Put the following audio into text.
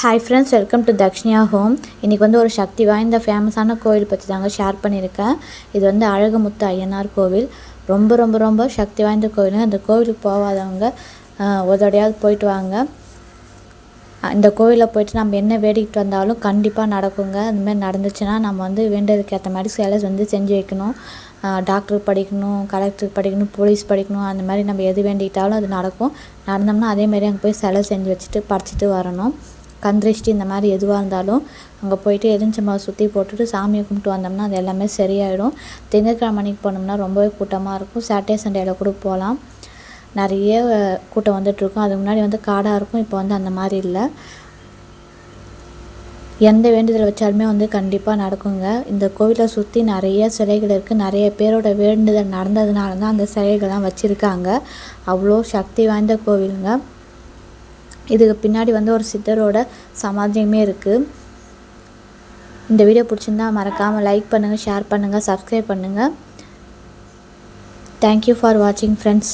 Hi friends, welcome to Dakshinia home. இன்றைக்கி வந்து ஒரு சக்தி வாய்ந்த ஃபேமஸான கோவில் பற்றி தாங்க ஷேர் பண்ணியிருக்கேன். இது வந்து அழகுமுத்து ஐயனார் கோவில். ரொம்ப ரொம்ப ரொம்ப சக்தி வாய்ந்த கோவிலுங்க. அந்த கோவிலுக்கு போகாதவங்க ஒரு தடையாவது போயிட்டு வாங்க. இந்த கோவிலில் போயிட்டு நம்ம என்ன வேடிக்கிட்டு வந்தாலும் கண்டிப்பாக நடக்குங்க. அந்தமாதிரி நடந்துச்சுன்னா நம்ம வந்து வேண்டியதுக்கு ஏற்ற மாதிரி சிலை வந்து செஞ்சு வைக்கணும். டாக்டருக்கு படிக்கணும், கலெக்டருக்கு படிக்கணும், போலீஸ் படிக்கணும், அந்த மாதிரி நம்ம எது வேண்டிக்கிட்டாலும் அது நடக்கும். நடந்தோம்னா அதேமாதிரி அங்கே போய் சிலை செஞ்சு வச்சுட்டு படிச்சுட்டு வரணும். கந்திருஷ்டி இந்த மாதிரி எதுவாக இருந்தாலும் அங்கே போயிட்டு எலுமிச்சம்பழம் சுற்றி போட்டுட்டு சாமியை கும்பிட்டு வந்தோம்னா அது எல்லாமே சரியாயிடும். திங்கட்கிழமை அன்றைக்கி போனோம்னா ரொம்பவே கூட்டமாக இருக்கும். சாட்டர்டே சண்டேயில் கூட போகலாம். நிறைய கூட்டம் வந்துட்டுருக்கும். அதுக்கு முன்னாடி வந்து காடாக இருக்கும், இப்போ வந்து அந்த மாதிரி இல்லை. எந்த வேண்டுதல் வச்சாலுமே வந்து கண்டிப்பாக நடக்குங்க. இந்த கோவிலை சுற்றி நிறைய சிலைகள் இருக்குது. நிறைய பேரோட வேண்டுதல் நடந்ததுனால தான் அந்த சிலைகள்லாம் வச்சுருக்காங்க. அவ்வளோ சக்தி வாய்ந்த கோவிலுங்க. இதுக்கு பின்னாடி வந்து ஒரு சித்தரோட சமாதியுமே இருக்குது. இந்த வீடியோ பிடிச்சிருந்தா மறக்காமல் லைக் பண்ணுங்கள், ஷேர் பண்ணுங்கள், சப்ஸ்கிரைப் பண்ணுங்கள். தேங்க்யூ ஃபார் வாட்சிங் ஃப்ரெண்ட்ஸ்.